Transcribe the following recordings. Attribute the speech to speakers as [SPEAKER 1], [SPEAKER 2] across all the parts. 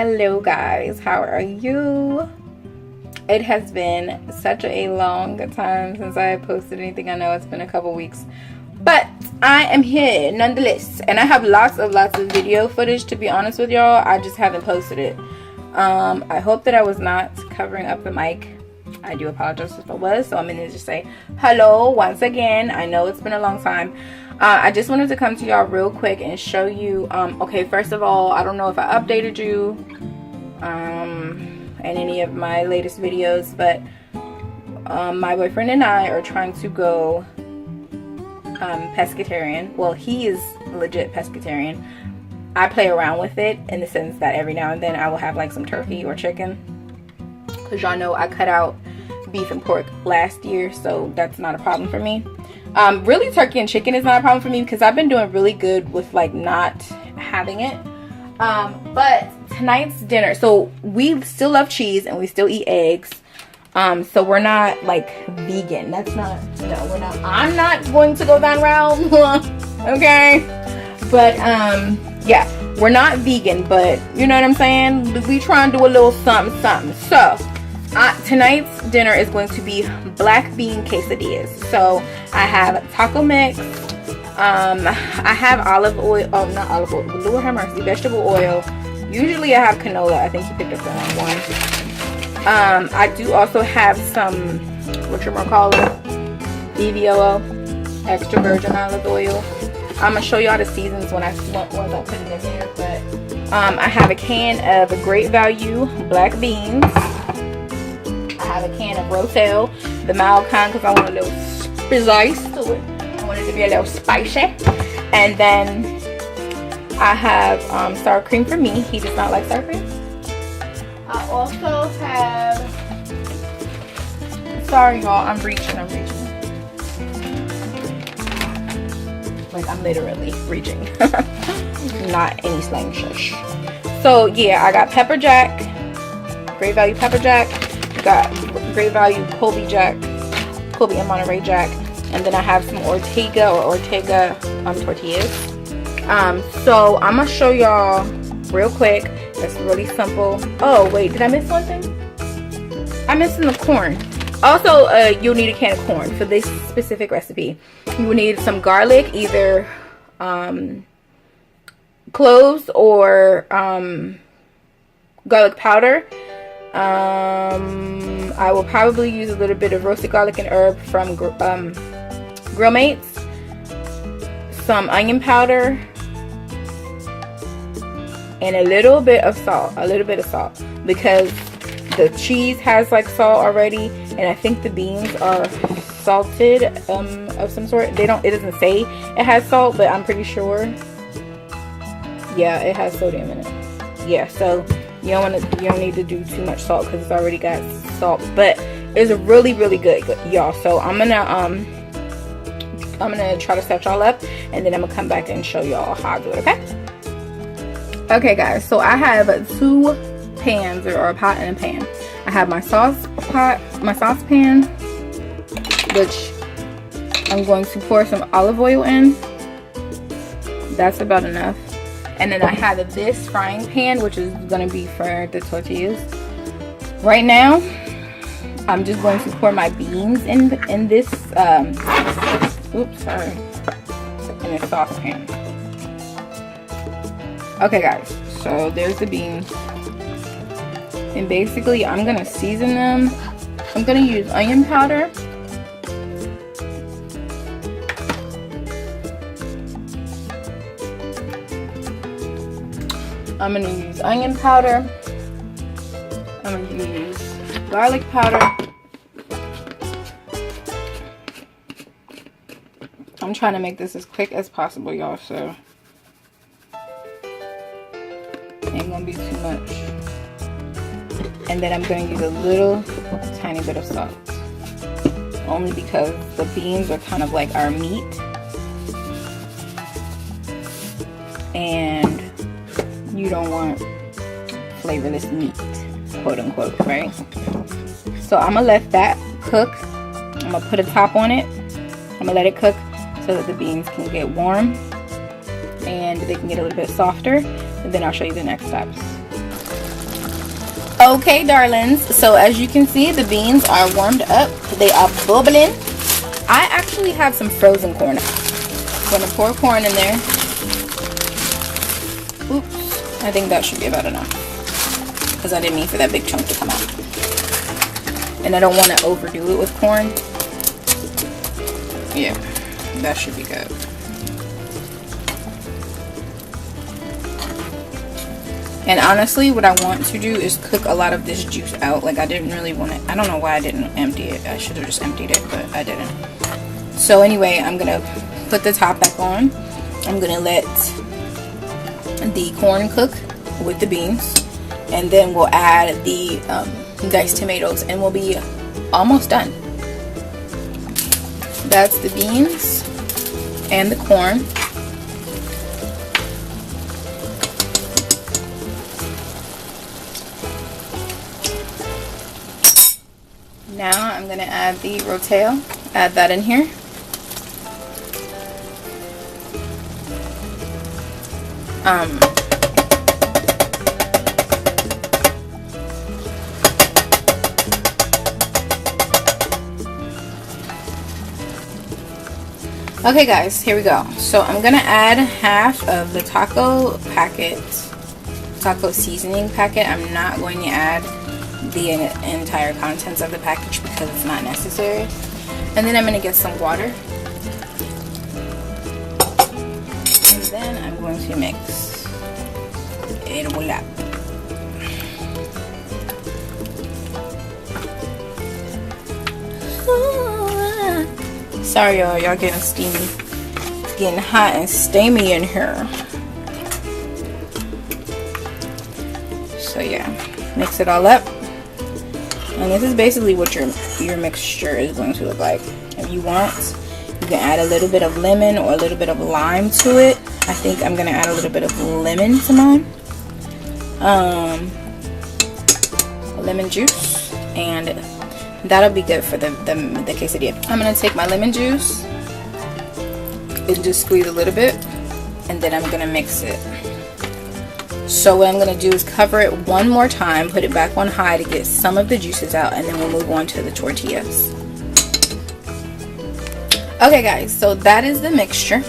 [SPEAKER 1] Hello guys, how are you? It has been such a long time since I posted anything. I know it's been a couple weeks, but I am here nonetheless, and I have lots of video footage, to be honest with y'all. I just haven't posted it. I hope that I was not covering up the mic. I do apologize if I was, so I'm gonna just say hello once again. I know it's been a long time. I just wanted to come to y'all real quick and show you, okay, first of all, I don't know if I updated you in any of my latest videos, but my boyfriend and I are trying to go pescatarian. Well, he is legit pescatarian. I play around with it in the sense that every now and then I will have like some turkey or chicken, because y'all know I cut out beef and pork last year, so that's not a problem for me. Really, turkey and chicken is not a problem for me because I've been doing really good with like not having it. But tonight's dinner, so we still love cheese and we still eat eggs. So we're not like vegan. That's not, no, we're not. I'm not going to go that route. Okay. But yeah, we're not vegan, but you know what I'm saying? We try and do a little something. So tonight's dinner is going to be black bean quesadillas. So I have taco mix, I have olive oil, oh not olive oil, Lord have mercy, vegetable oil. Usually I have canola. I think you picked up the wrong one. I do also have some, whatchamacallit, EVOO, extra virgin olive oil. I'm gonna show y'all the seasons when I put it in here, but I have a can of Great Value black beans. I have a can of ROTEL, the mild kind, because I want a little spice to it. I want it to be a little spicy. And then I have sour cream for me. He does not like sour cream. I also have, sorry y'all, I'm reaching. Like, I'm literally reaching. Not any slang shush. So yeah, I got pepper jack, Great Value pepper jack. Got Great Value Colby and Monterey Jack, and then I have some Ortega tortillas. So I'm gonna show y'all real quick. It's really simple. Oh wait, did I miss one thing? I'm missing the corn. Also, you'll need a can of corn for this specific recipe. You will need some garlic, either cloves or garlic powder. I will probably use a little bit of roasted garlic and herb from Grill Mates, some onion powder, and a little bit of salt. Because the cheese has like salt already, and I think the beans are salted of some sort. It doesn't say it has salt, but I'm pretty sure. Yeah, it has sodium in it. Yeah, so you don't need to do too much salt because it's already got salt, but it's really good, y'all. So I'm gonna try to set y'all up, and then I'm gonna come back and show y'all how I do it. Okay guys, so I have 2 pans, or a pot and a pan. I have my saucepan, which I'm going to pour some olive oil in. That's about enough. And then I have this frying pan, which is going to be for the tortillas. Right now, I'm just going to pour my beans in this, in this saucepan. Okay guys, so there's the beans. And basically, I'm going to season them. I'm going to use onion powder. I'm going to use onion powder. I'm going to use garlic powder. I'm trying to make this as quick as possible, y'all, so it ain't going to be too much. And then I'm going to use a little tiny bit of salt. Only because the beans are kind of like our meat. And you don't want flavorless meat, quote unquote, right? So I'm gonna let that cook. I'm gonna put a top on it. I'm gonna let it cook so that the beans can get warm and they can get a little bit softer, and then I'll show you the next steps. Okay, darlings, so as you can see, the beans are warmed up. They are bubbling. I actually have some frozen corn. I'm gonna pour corn in there. Oops, I think that should be about enough, because I didn't mean for that big chunk to come out. And I don't want to overdo it with corn. Yeah, that should be good. And honestly, what I want to do is cook a lot of this juice out. Like, I didn't really want it. I don't know why I didn't empty it. I should have just emptied it, but I didn't. So anyway, I'm going to put the top back on. I'm going to let the corn cook with the beans. And then we'll add the diced tomatoes and we'll be almost done. That's the beans and the corn. Now I'm going to add the ROTEL, add that in here. Okay guys, here we go. So I'm going to add half of the taco seasoning packet. I'm not going to add the entire contents of the package because it's not necessary. And then I'm going to get some water. And then I'm going to mix it all up. Sorry y'all getting steamy. It's getting hot and steamy in here. So yeah, mix it all up. And this is basically what your mixture is going to look like. If you want, you can add a little bit of lemon or a little bit of lime to it. I think I'm going to add a little bit of lemon to mine. Lemon juice. And that'll be good for the quesadilla. I'm going to take my lemon juice and just squeeze a little bit. And then I'm going to mix it. So what I'm going to do is cover it one more time, put it back on high to get some of the juices out, and then we'll move on to the tortillas. Okay guys, so that is the mixture.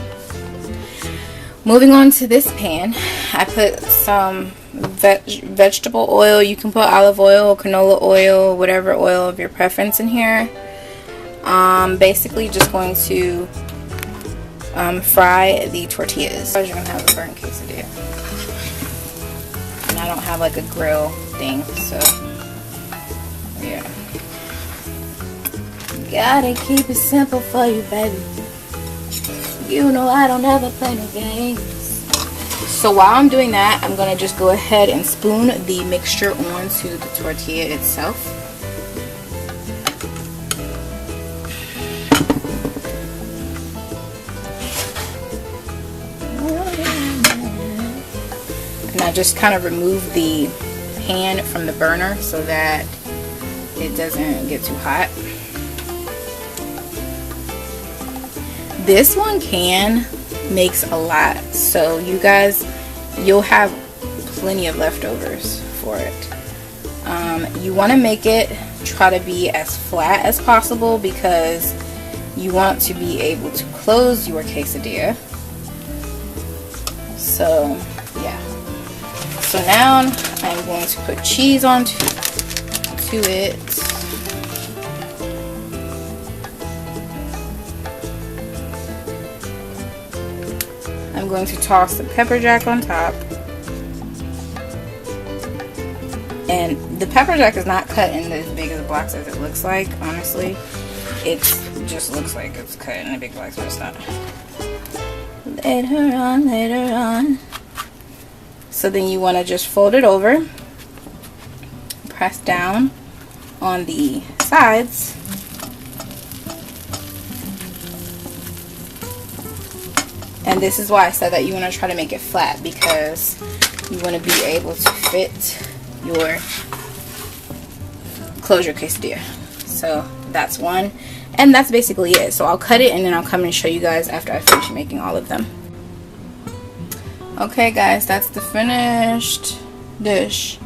[SPEAKER 1] Moving on to this pan, I put some vegetable oil. You can put olive oil, canola oil, whatever oil of your preference in here. Basically just going to fry the tortillas. You're going to have a burnt quesadilla. I don't have like a grill thing, so yeah. Gotta keep it simple for you, baby. You know I don't ever play no games. So while I'm doing that, I'm gonna just go ahead and spoon the mixture onto the tortilla itself. I just kind of remove the pan from the burner so that it doesn't get too hot. This one can makes a lot, so you guys, you'll have plenty of leftovers for it. You want to make it, try to be as flat as possible because you want to be able to close your quesadilla. So yeah. So now I'm going to put cheese onto it. I'm going to toss the pepper jack on top. And the pepper jack is not cut in as big as blocks as it looks like, honestly. It just looks like it's cut in the big blocks, but it's not. Later on, later on. So then you want to just fold it over, press down on the sides, and this is why I said that you want to try to make it flat, because you want to be able to fit your closure quesadilla. So that's one, and that's basically it. So I'll cut it and then I'll come and show you guys after I finish making all of them. Okay guys, that's the finished dish.